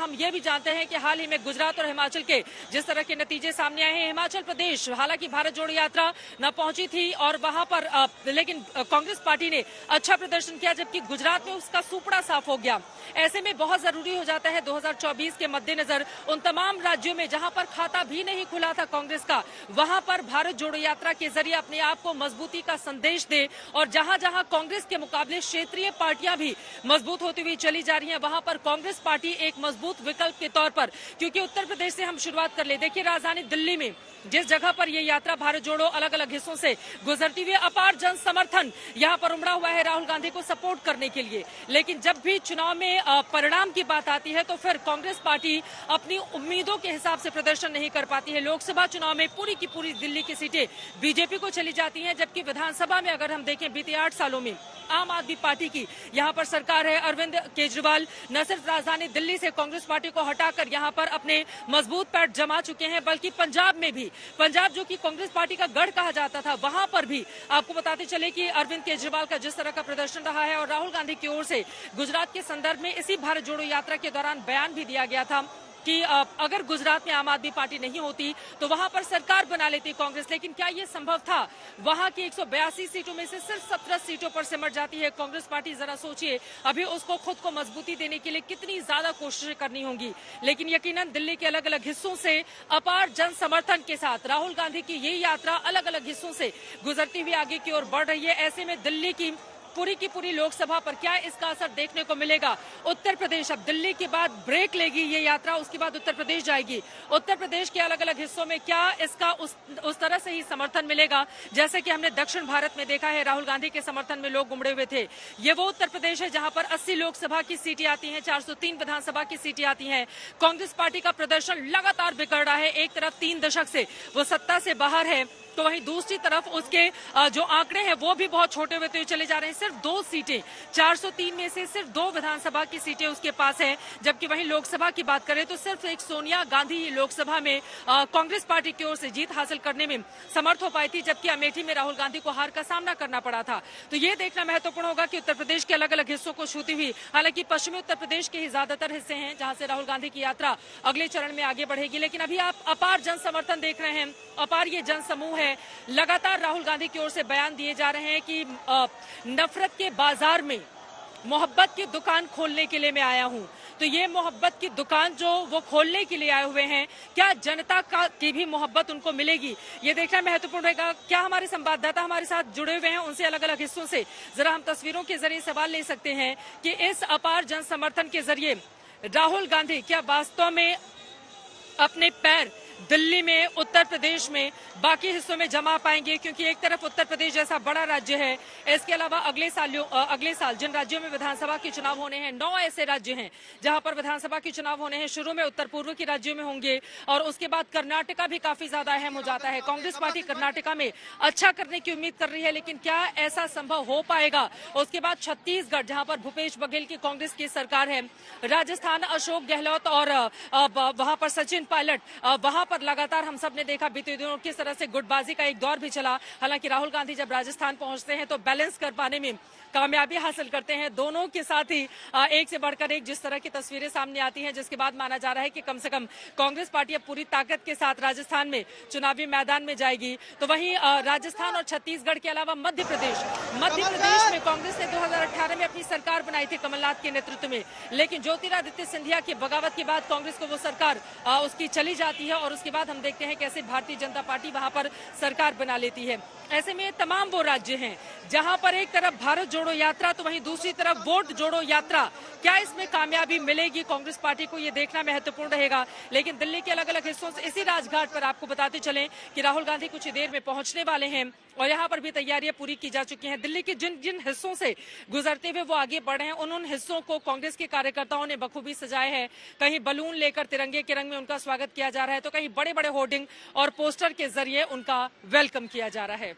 हम ये भी जानते हैं कि हाल ही में गुजरात और हिमाचल के जिस तरह के नतीजे सामने आए हैं, हिमाचल प्रदेश हालांकि भारत जोड़ो यात्रा न पहुंची थी और वहां पर लेकिन कांग्रेस पार्टी ने अच्छा प्रदर्शन किया, जबकि गुजरात में उसका सुपड़ा साफ हो गया। ऐसे में बहुत जरूरी हो जाता है 2024 के मद्देनजर उन तमाम राज्यों में जहां पर खाता भी नहीं खुला था कांग्रेस का, वहां पर भारत जोड़ो यात्रा के जरिए अपने आप को मजबूती का संदेश दे, और जहां जहां कांग्रेस के मुकाबले क्षेत्रीय पार्टियां भी मजबूत होती हुई चली जा रही हैं, वहां पर कांग्रेस पार्टी एक मजबूत विकल्प के तौर पर, क्योंकि उत्तर प्रदेश से हम शुरुआत कर ले। देखिए, राजधानी दिल्ली में जिस जगह पर यह यात्रा भारत जोड़ो अलग अलग हिस्सों से गुजरती हुई, अपार जन समर्थन यहां पर उमड़ा हुआ है राहुल गांधी को सपोर्ट करने के लिए। लेकिन जब भी चुनाव में परिणाम की बात आती है तो फिर कांग्रेस पार्टी अपनी उम्मीदों के हिसाब से प्रदर्शन नहीं कर पाती है। लोकसभा चुनाव में पूरी की पूरी दिल्ली की सीटें बीजेपी को चली जाती हैं, जबकि विधानसभा में अगर हम देखें बीते 8 सालों में आम आदमी पार्टी की यहां पर सरकार है। अरविंद केजरीवाल न सिर्फ राजधानी दिल्ली से कांग्रेस पार्टी को हटाकर यहां पर अपने मजबूत पैठ जमा चुके हैं, बल्कि पंजाब में भी, पंजाब जो कि कांग्रेस पार्टी का गढ़ कहा जाता था, वहां पर भी आपको बताते चले कि अरविंद केजरीवाल का जिस तरह का प्रदर्शन रहा है, और राहुल गांधी की ओर से गुजरात के संदर्भ में इसी भारत जोड़ो यात्रा के दौरान बयान भी दिया गया था कि अगर गुजरात में आम आदमी पार्टी नहीं होती तो वहां पर सरकार बना लेती कांग्रेस। लेकिन क्या ये संभव था? वहां की 182 सीटों में से सिर्फ 17 सीटों पर सिमट जाती है कांग्रेस पार्टी। जरा सोचिए, अभी उसको खुद को मजबूती देने के लिए कितनी ज्यादा कोशिशें करनी होंगी। लेकिन यकीनन दिल्ली के अलग अलग हिस्सों से अपार जन समर्थन के साथ राहुल गांधी की ये यात्रा अलग अलग हिस्सों से गुजरती हुई आगे की ओर बढ़ रही है। ऐसे में दिल्ली की पूरी लोकसभा पर क्या इसका असर देखने को मिलेगा? उत्तर प्रदेश, अब दिल्ली के बाद ब्रेक लेगी ये यात्रा, उसके बाद उत्तर प्रदेश जाएगी। उत्तर प्रदेश के अलग अलग हिस्सों में क्या इसका उस तरह से ही समर्थन मिलेगा जैसे कि हमने दक्षिण भारत में देखा है? राहुल गांधी के समर्थन में लोग उमड़े हुए थे। ये वो उत्तर प्रदेश है जहां पर 80 लोकसभा की सीटें आती हैं, 403 विधानसभा की सीटें आती हैं। कांग्रेस पार्टी का प्रदर्शन लगातार बिगड़ रहा है। एक तरफ 3 दशक से वो सत्ता से बाहर है, तो वहीं दूसरी तरफ उसके जो आंकड़े हैं वो भी बहुत छोटे होते हुए चले जा रहे हैं। सिर्फ 2 सीटें, 403 में से सिर्फ 2 विधानसभा की सीटें उसके पास है। जबकि वहीं लोकसभा की बात करें तो सिर्फ एक सोनिया गांधी लोकसभा में कांग्रेस पार्टी की ओर से जीत हासिल करने में समर्थ हो पाई थी, जबकि अमेठी में राहुल गांधी को हार का सामना करना पड़ा था। तो ये देखना महत्वपूर्ण होगा कि उत्तर प्रदेश के अलग अलग हिस्सों को छूती हुई, हालांकि पश्चिमी उत्तर प्रदेश के ही ज्यादातर हिस्से हैं जहां से राहुल गांधी की यात्रा अगले चरण में आगे बढ़ेगी। लेकिन अभी आप अपार जन समर्थन देख रहे हैं, अपार ये जन समूह है। लगातार राहुल गांधी की ओर से बयान दिए जा रहे हैं कि नफरत के बाजार में मोहब्बत की दुकान खोलने के लिए मैं आया हूं। तो ये मोहब्बत की दुकान जो वो खोलने के लिए आए हुए हैं, क्या जनता की भी मोहब्बत उनको मिलेगी? ये देखना महत्वपूर्ण रहेगा। क्या हमारे संवाददाता हमारे साथ जुड़े हुए हैं उनसे अलग अलग हिस्सों से जरा हम तस्वीरों के जरिए सवाल ले सकते हैं कि इस अपार जन समर्थन के जरिए राहुल गांधी क्या वास्तव में अपने पैर दिल्ली में, उत्तर प्रदेश में, बाकी हिस्सों में जमा पाएंगे? क्योंकि एक तरफ उत्तर प्रदेश जैसा बड़ा राज्य है, इसके अलावा अगले साल जिन राज्यों में विधानसभा के चुनाव होने हैं, 9 ऐसे राज्य हैं जहां पर विधानसभा के चुनाव होने हैं। शुरू में उत्तर पूर्व के राज्यों में होंगे और उसके बाद कर्नाटका भी काफी ज्यादा अहम हो जाता है। कांग्रेस पार्टी कर्नाटका में अच्छा करने की उम्मीद कर रही है, लेकिन क्या ऐसा संभव हो पाएगा? उसके बाद छत्तीसगढ़ जहां पर भूपेश बघेल की कांग्रेस की सरकार है, राजस्थान अशोक गहलोत और वहां पर सचिन पायलट, वहां पर लगातार हम सब ने देखा बीते दिनों किस तरह से गुटबाजी का एक दौर भी चला। हालांकि राहुल गांधी जब राजस्थान पहुंचते हैं तो बैलेंस कर पाने में कामयाबी हासिल करते हैं। दोनों के साथ ही एक से बढ़कर एक जिस तरह की तस्वीरें सामने आती हैं, जिसके बाद माना जा रहा है कि कम से कम कांग्रेस पार्टी अब पूरी ताकत के साथ राजस्थान में चुनावी मैदान में जाएगी। तो वहीं राजस्थान और छत्तीसगढ़ के अलावा मध्य प्रदेश में कांग्रेस ने 2018 में अपनी सरकार बनाई थी कमलनाथ के नेतृत्व में, लेकिन ज्योतिरादित्य सिंधिया की बगावत के बाद कांग्रेस को वो सरकार उसकी चली जाती है और उसके बाद हम देखते हैं कैसे भारतीय जनता पार्टी वहां पर सरकार बना लेती है। ऐसे में तमाम वो राज्य हैं जहां पर एक तरफ भारत जोड़ो यात्रा तो वहीं दूसरी तरफ वोट जोड़ो यात्रा, क्या इसमें कामयाबी मिलेगी कांग्रेस पार्टी को? ये देखना महत्वपूर्ण रहेगा। लेकिन दिल्ली के अलग अलग हिस्सों से इसी राजघाट पर आपको बताते चलें कि राहुल गांधी कुछ ही देर में पहुंचने वाले हैं और यहाँ पर भी तैयारियां पूरी की जा चुकी हैं। दिल्ली के जिन जिन हिस्सों से गुजरते हुए वो आगे बढ़े हैं, उन हिस्सों को कांग्रेस के कार्यकर्ताओं ने बखूबी सजाए हैं। कहीं बलून लेकर तिरंगे के रंग में उनका स्वागत किया जा रहा है, तो कहीं बड़े बड़े होर्डिंग और पोस्टर के जरिए उनका वेलकम किया जा रहा है।